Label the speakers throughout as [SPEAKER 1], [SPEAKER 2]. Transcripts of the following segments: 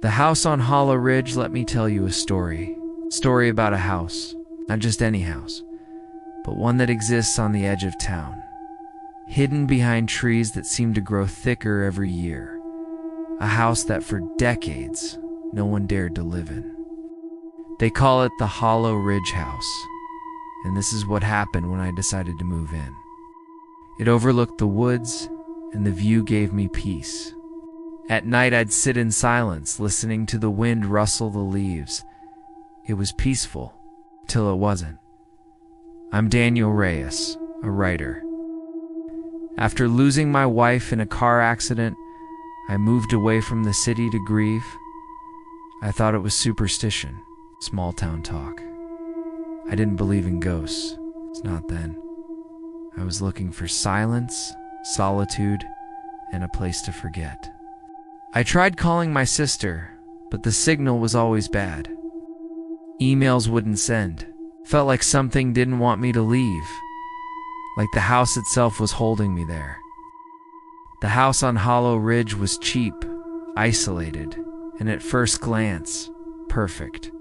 [SPEAKER 1] The house on Hollow Ridge, let me tell you a story. Story about a house. Not just any house, but one that exists on the edge of town. Hidden behind trees that seem to grow thicker every year. A house that for decades, no one dared to live in. They call it the Hollow Ridge House. And this is what happened when I decided to move in. It overlooked the woods, and the view gave me peace. At night, I'd sit in silence, listening to the wind rustle the leaves. It was peaceful, till it wasn't. I'm Daniel Reyes, a writer. After losing my wife in a car accident, I moved away from the city to grieve. I thought it was superstition, small town talk. I didn't believe in ghosts. It's not then. I was looking for silence, solitude, and a place to forget. I tried calling my sister, but the signal was always bad. Emails wouldn't send. Felt like something didn't want me to leave. Like the house itself was holding me there. The house on Hollow Ridge was cheap, isolated, and at first glance, perfect.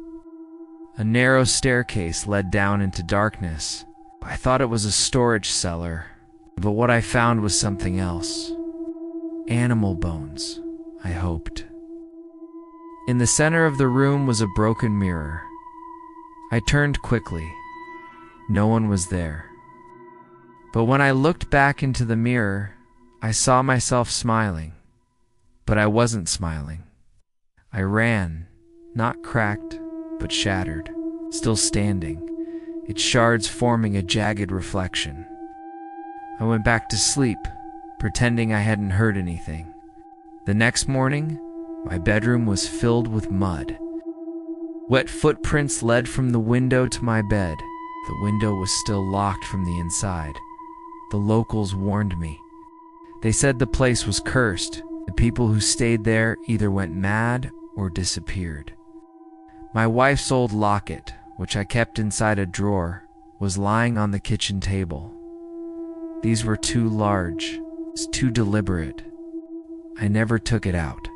[SPEAKER 1] A narrow staircase led down into darkness. I thought it was a storage cellar, but what I found was something else. Animal bones, I hoped. In the center of the room was a broken mirror. I turned quickly. No one was there. But when I looked back into the mirror, I saw myself smiling. But I wasn't smiling. I ran, not cracked, but shattered, still standing, its shards forming a jagged reflection. I went back to sleep, pretending I hadn't heard anything. The next morning, my bedroom was filled with mud. Wet footprints led from the window to my bed. The window was still locked from the inside. The locals warned me. They said the place was cursed. The people who stayed there either went mad or disappeared. My wife's old locket, which I kept inside a drawer, was lying on the kitchen table. These were too large, too deliberate. I never took it out.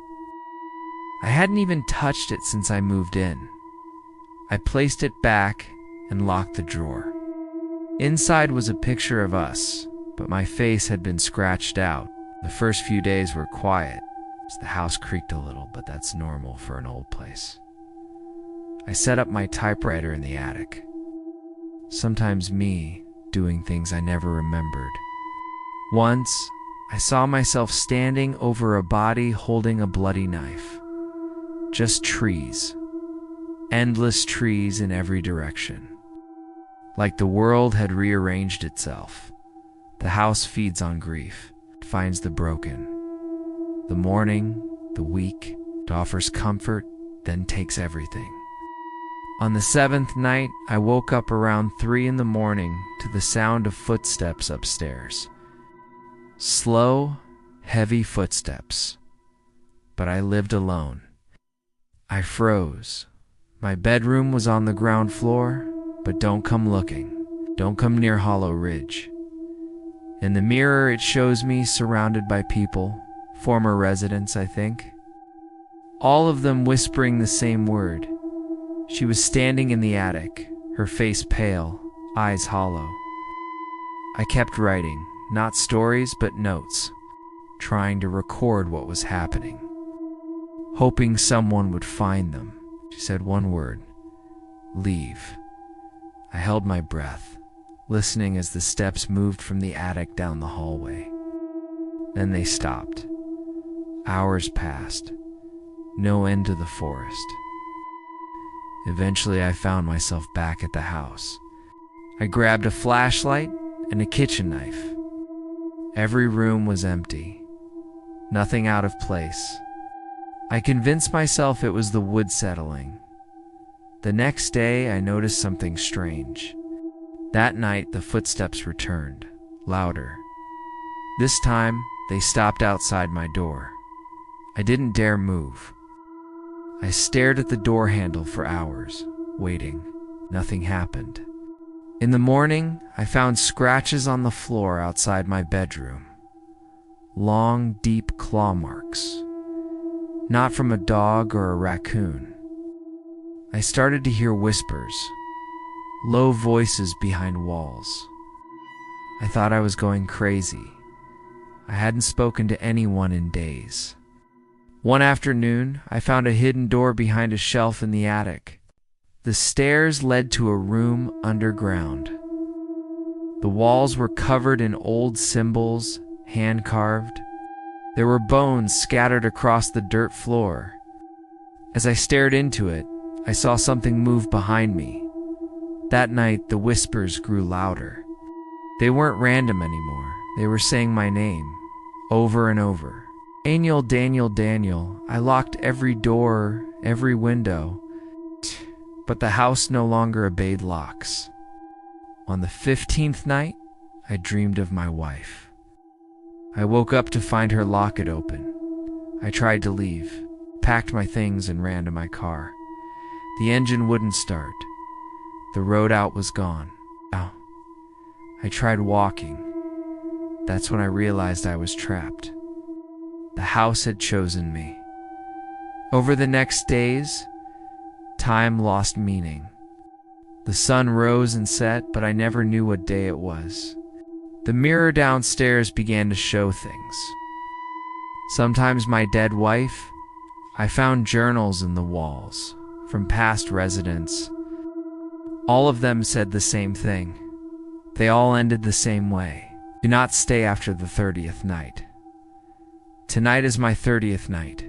[SPEAKER 1] I hadn't even touched it since I moved in. I placed it back and locked the drawer. Inside was a picture of us, but my face had been scratched out. The first few days were quiet, as the house creaked a little, but that's normal for an old place. I set up my typewriter in the attic. Sometimes me doing things I never remembered. Once, I saw myself standing over a body holding a bloody knife. Just trees. Endless trees in every direction. Like the world had rearranged itself. The house feeds on grief. It finds the broken. The mourning, the weak. It offers comfort, then takes everything. On the seventh night, I woke up around 3 a.m. to the sound of footsteps upstairs. Slow, heavy footsteps. But I lived alone. I froze. My bedroom was on the ground floor, but don't come looking. Don't come near Hollow Ridge. In the mirror, it shows me surrounded by people, former residents, I think. All of them whispering the same word. She was standing in the attic, her face pale, eyes hollow. I kept writing, not stories, but notes, trying to record what was happening. Hoping someone would find them. She said one word, leave. I held my breath, listening as the steps moved from the attic down the hallway. Then they stopped. Hours passed. No end to the forest. Eventually, I found myself back at the house. I grabbed a flashlight and a kitchen knife. Every room was empty. Nothing out of place. I convinced myself it was the wood settling. The next day, I noticed something strange. That night, the footsteps returned, louder. This time, they stopped outside my door. I didn't dare move. I stared at the door handle for hours, waiting. Nothing happened. In the morning, I found scratches on the floor outside my bedroom. Long, deep claw marks. not from a dog or a raccoon. I started to hear whispers, low voices behind walls. I thought I was going crazy. I hadn't spoken to anyone in days. One afternoon, I found a hidden door behind a shelf in the attic. The stairs led to a room underground. The walls were covered in old symbols, hand-carved. There were bones scattered across the dirt floor. As I stared into it, I saw something move behind me. That night, the whispers grew louder. They weren't random anymore. They were saying my name, over and over. Daniel, Daniel, Daniel. I locked every door, every window, but the house no longer obeyed locks. On the 15th night, I dreamed of my wife. I woke up to find her locket open. I tried to leave, packed my things and ran to my car. The engine wouldn't start. The road out was gone. Now, I tried walking. That's when I realized I was trapped. The house had chosen me. Over the next days, time lost meaning. The sun rose and set, but I never knew what day it was. The mirror downstairs began to show things. Sometimes my dead wife. I found journals in the walls from past residents. All of them said the same thing. They all ended the same way. Do not stay after the 30th night. Tonight is my 30th night.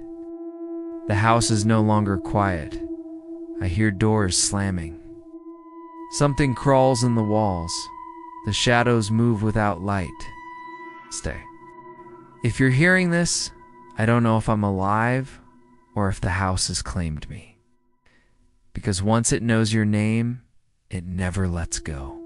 [SPEAKER 1] The house is no longer quiet. I hear doors slamming. Something crawls in the walls. The shadows move without light. Stay. If you're hearing this, I don't know if I'm alive or if the house has claimed me. Because once it knows your name, it never lets go.